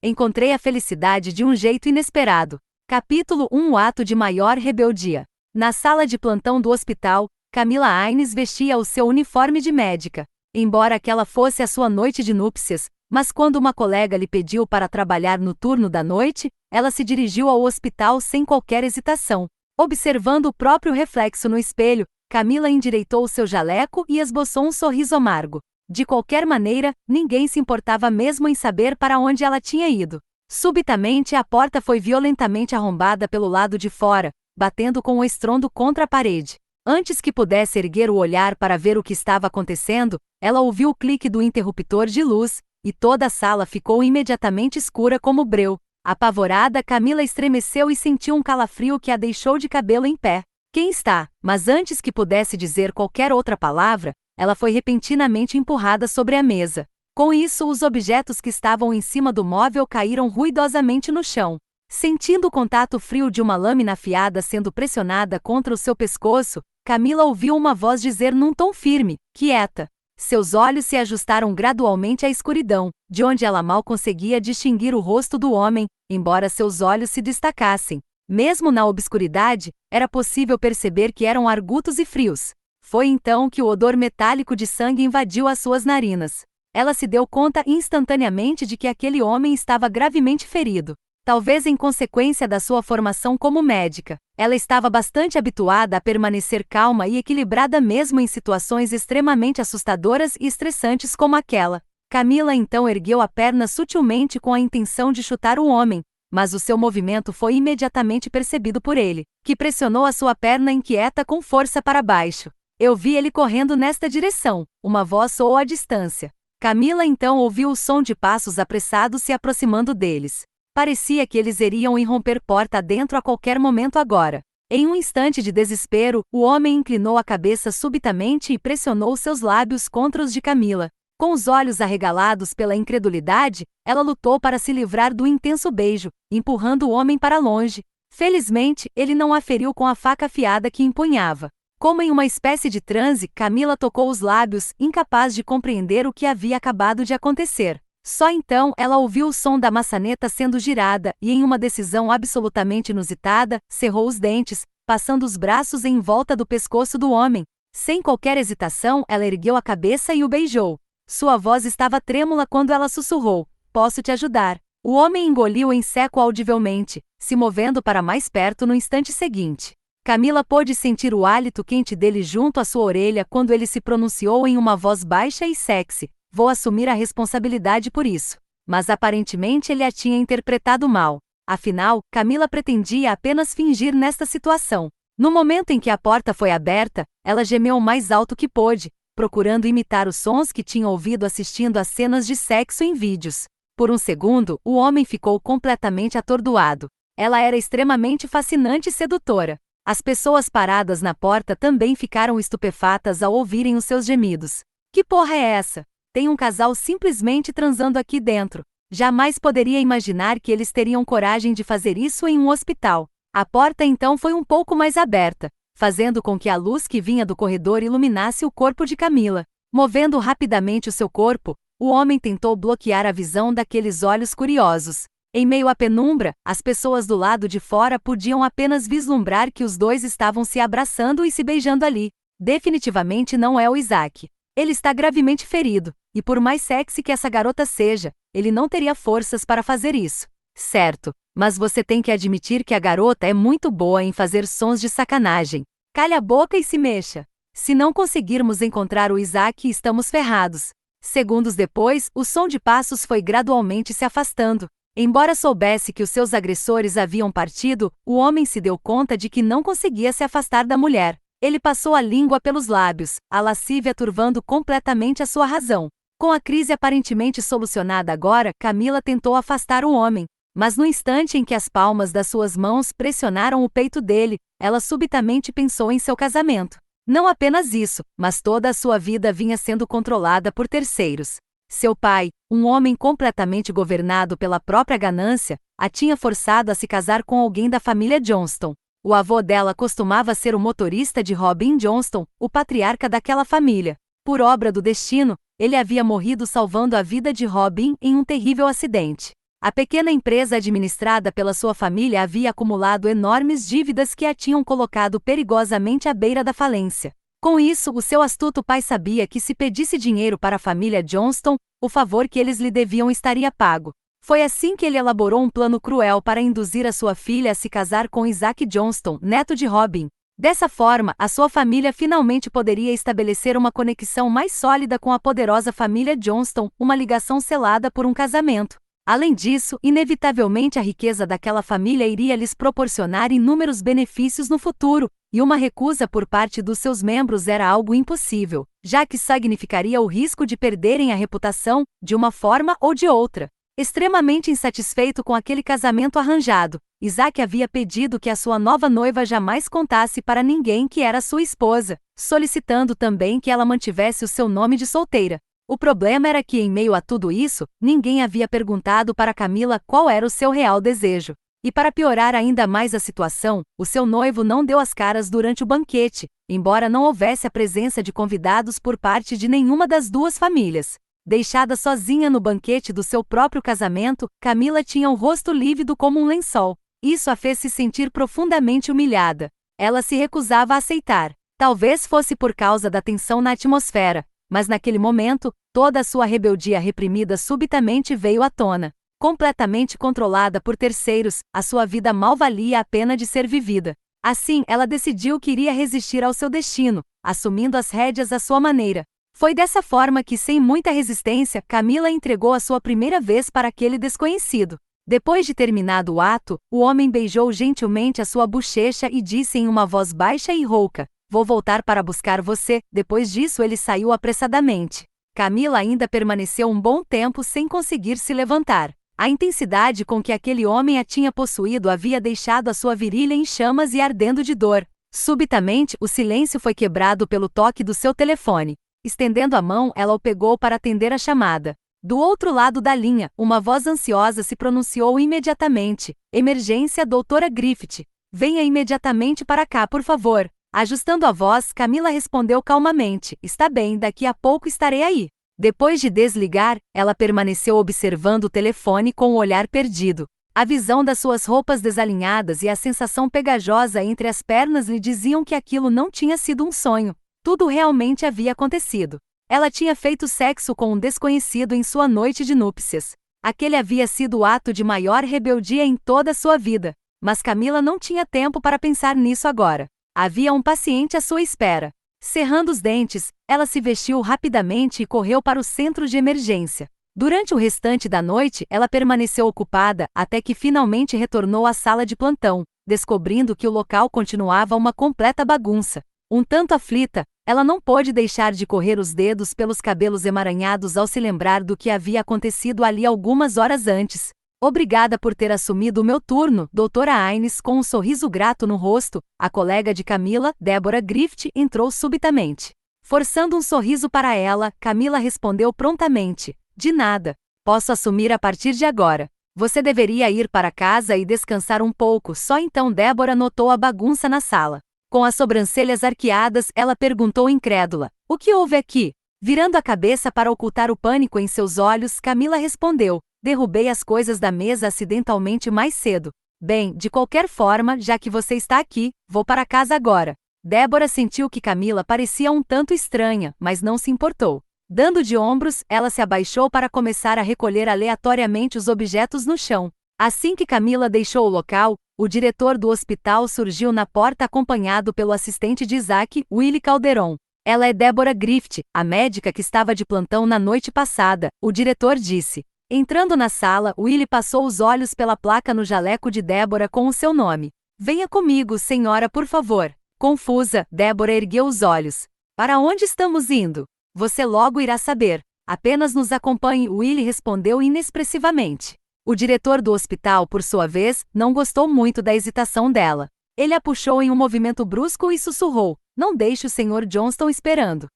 Encontrei a felicidade de um jeito inesperado. Capítulo 1 O ato de maior rebeldia. Na sala de plantão do hospital, Camila Aines vestia o seu uniforme de médica. Embora aquela fosse a sua noite de núpcias, mas quando uma colega lhe pediu para trabalhar no turno da noite, ela se dirigiu ao hospital sem qualquer hesitação. Observando o próprio reflexo no espelho, Camila endireitou seu jaleco e esboçou um sorriso amargo. De qualquer maneira, ninguém se importava mesmo em saber para onde ela tinha ido. Subitamente a porta foi violentamente arrombada pelo lado de fora, batendo com um estrondo contra a parede. Antes que pudesse erguer o olhar para ver o que estava acontecendo, ela ouviu o clique do interruptor de luz, e toda a sala ficou imediatamente escura como breu. Apavorada, Camila estremeceu e sentiu um calafrio que a deixou de cabelo em pé. Quem está? Mas antes que pudesse dizer qualquer outra palavra, ela foi repentinamente empurrada sobre a mesa. Com isso, os objetos que estavam em cima do móvel caíram ruidosamente no chão. Sentindo o contato frio de uma lâmina afiada sendo pressionada contra o seu pescoço, Camila ouviu uma voz dizer num tom firme: "Quieta." Seus olhos se ajustaram gradualmente à escuridão, de onde ela mal conseguia distinguir o rosto do homem, embora seus olhos se destacassem. Mesmo na obscuridade, era possível perceber que eram argutos e frios. Foi então que o odor metálico de sangue invadiu as suas narinas. Ela se deu conta instantaneamente de que aquele homem estava gravemente ferido. Talvez em consequência da sua formação como médica, ela estava bastante habituada a permanecer calma e equilibrada mesmo em situações extremamente assustadoras e estressantes como aquela. Camila então ergueu a perna sutilmente com a intenção de chutar o homem, mas o seu movimento foi imediatamente percebido por ele, que pressionou a sua perna inquieta com força para baixo. "Eu vi ele correndo nesta direção", uma voz soou à distância. Camila então ouviu o som de passos apressados se aproximando deles. Parecia que eles iriam irromper porta adentro a qualquer momento agora. Em um instante de desespero, o homem inclinou a cabeça subitamente e pressionou seus lábios contra os de Camila. Com os olhos arregalados pela incredulidade, ela lutou para se livrar do intenso beijo, empurrando o homem para longe. Felizmente, ele não a feriu com a faca afiada que empunhava. Como em uma espécie de transe, Camila tocou os lábios, incapaz de compreender o que havia acabado de acontecer. Só então ela ouviu o som da maçaneta sendo girada e, em uma decisão absolutamente inusitada, cerrou os dentes, passando os braços em volta do pescoço do homem. Sem qualquer hesitação, ela ergueu a cabeça e o beijou. Sua voz estava trêmula quando ela sussurrou: "Posso te ajudar?" O homem engoliu em seco audivelmente, se movendo para mais perto no instante seguinte. Camila pôde sentir o hálito quente dele junto à sua orelha quando ele se pronunciou em uma voz baixa e sexy: "Vou assumir a responsabilidade por isso." Mas aparentemente ele a tinha interpretado mal. Afinal, Camila pretendia apenas fingir nesta situação. No momento em que a porta foi aberta, ela gemeu o mais alto que pôde, procurando imitar os sons que tinha ouvido assistindo a cenas de sexo em vídeos. Por um segundo, o homem ficou completamente atordoado. Ela era extremamente fascinante e sedutora. As pessoas paradas na porta também ficaram estupefatas ao ouvirem os seus gemidos. "Que porra é essa? Tem um casal simplesmente transando aqui dentro." Jamais poderia imaginar que eles teriam coragem de fazer isso em um hospital. A porta então foi um pouco mais aberta, fazendo com que a luz que vinha do corredor iluminasse o corpo de Camila. Movendo rapidamente o seu corpo, o homem tentou bloquear a visão daqueles olhos curiosos. Em meio à penumbra, as pessoas do lado de fora podiam apenas vislumbrar que os dois estavam se abraçando e se beijando ali. Definitivamente não é o Isaac. Ele está gravemente ferido, e por mais sexy que essa garota seja, ele não teria forças para fazer isso. Certo, mas você tem que admitir que a garota é muito boa em fazer sons de sacanagem. Calhe a boca e se mexa. Se não conseguirmos encontrar o Isaac, estamos ferrados. Segundos depois, o som de passos foi gradualmente se afastando. Embora soubesse que os seus agressores haviam partido, o homem se deu conta de que não conseguia se afastar da mulher. Ele passou a língua pelos lábios, a lascívia turvando completamente a sua razão. Com a crise aparentemente solucionada agora, Camila tentou afastar o homem. Mas no instante em que as palmas das suas mãos pressionaram o peito dele, ela subitamente pensou em seu casamento. Não apenas isso, mas toda a sua vida vinha sendo controlada por terceiros. Seu pai, um homem completamente governado pela própria ganância, a tinha forçado a se casar com alguém da família Johnston. O avô dela costumava ser o motorista de Robin Johnston, o patriarca daquela família. Por obra do destino, ele havia morrido salvando a vida de Robin em um terrível acidente. A pequena empresa administrada pela sua família havia acumulado enormes dívidas que a tinham colocado perigosamente à beira da falência. Com isso, o seu astuto pai sabia que se pedisse dinheiro para a família Johnston, o favor que eles lhe deviam estaria pago. Foi assim que ele elaborou um plano cruel para induzir a sua filha a se casar com Isaac Johnston, neto de Robin. Dessa forma, a sua família finalmente poderia estabelecer uma conexão mais sólida com a poderosa família Johnston, uma ligação selada por um casamento. Além disso, inevitavelmente a riqueza daquela família iria lhes proporcionar inúmeros benefícios no futuro, e uma recusa por parte dos seus membros era algo impossível, já que significaria o risco de perderem a reputação, de uma forma ou de outra. Extremamente insatisfeito com aquele casamento arranjado, Isaac havia pedido que a sua nova noiva jamais contasse para ninguém que era sua esposa, solicitando também que ela mantivesse o seu nome de solteira. O problema era que, em meio a tudo isso, ninguém havia perguntado para Camila qual era o seu real desejo. E para piorar ainda mais a situação, o seu noivo não deu as caras durante o banquete, embora não houvesse a presença de convidados por parte de nenhuma das duas famílias. Deixada sozinha no banquete do seu próprio casamento, Camila tinha o rosto lívido como um lençol. Isso a fez se sentir profundamente humilhada. Ela se recusava a aceitar. Talvez fosse por causa da tensão na atmosfera, mas naquele momento, toda a sua rebeldia reprimida subitamente veio à tona. Completamente controlada por terceiros, a sua vida mal valia a pena de ser vivida. Assim, ela decidiu que iria resistir ao seu destino, assumindo as rédeas à sua maneira. Foi dessa forma que, sem muita resistência, Camila entregou a sua primeira vez para aquele desconhecido. Depois de terminado o ato, o homem beijou gentilmente a sua bochecha e disse em uma voz baixa e rouca: "Vou voltar para buscar você." Depois disso ele saiu apressadamente. Camila ainda permaneceu um bom tempo sem conseguir se levantar. A intensidade com que aquele homem a tinha possuído havia deixado a sua virilha em chamas e ardendo de dor. Subitamente, o silêncio foi quebrado pelo toque do seu telefone. Estendendo a mão, ela o pegou para atender a chamada. Do outro lado da linha, uma voz ansiosa se pronunciou imediatamente: "Emergência, doutora Griffith. Venha imediatamente para cá, por favor." Ajustando a voz, Camila respondeu calmamente: "Está bem, daqui a pouco estarei aí." Depois de desligar, ela permaneceu observando o telefone com o olhar perdido. A visão das suas roupas desalinhadas e a sensação pegajosa entre as pernas lhe diziam que aquilo não tinha sido um sonho. Tudo realmente havia acontecido. Ela tinha feito sexo com um desconhecido em sua noite de núpcias. Aquele havia sido o ato de maior rebeldia em toda a sua vida. Mas Camila não tinha tempo para pensar nisso agora. Havia um paciente à sua espera. Cerrando os dentes, ela se vestiu rapidamente e correu para o centro de emergência. Durante o restante da noite, ela permaneceu ocupada até que finalmente retornou à sala de plantão, descobrindo que o local continuava uma completa bagunça. Um tanto aflita, ela não pôde deixar de correr os dedos pelos cabelos emaranhados ao se lembrar do que havia acontecido ali algumas horas antes. "Obrigada por ter assumido o meu turno, doutora Aines." Com um sorriso grato no rosto, a colega de Camila, Deborah Griffith, entrou subitamente. Forçando um sorriso para ela, Camila respondeu prontamente: "De nada. Posso assumir a partir de agora. Você deveria ir para casa e descansar um pouco." Só então Deborah notou a bagunça na sala. Com as sobrancelhas arqueadas, ela perguntou incrédula: "O que houve aqui?" Virando a cabeça para ocultar o pânico em seus olhos, Camila respondeu: "Derrubei as coisas da mesa acidentalmente mais cedo." "Bem, de qualquer forma, já que você está aqui, vou para casa agora." Deborah sentiu que Camila parecia um tanto estranha, mas não se importou. Dando de ombros, ela se abaixou para começar a recolher aleatoriamente os objetos no chão. Assim que Camila deixou o local, o diretor do hospital surgiu na porta acompanhado pelo assistente de Isaac, Willie Calderon. "Ela é Deborah Griffith, a médica que estava de plantão na noite passada", o diretor disse. Entrando na sala, Willie passou os olhos pela placa no jaleco de Deborah com o seu nome. "Venha comigo, senhora, por favor." Confusa, Deborah ergueu os olhos. "Para onde estamos indo?" "Você logo irá saber. Apenas nos acompanhe." Willie respondeu inexpressivamente. O diretor do hospital, por sua vez, não gostou muito da hesitação dela. Ele a puxou em um movimento brusco e sussurrou: "Não deixe o Sr. Johnston esperando."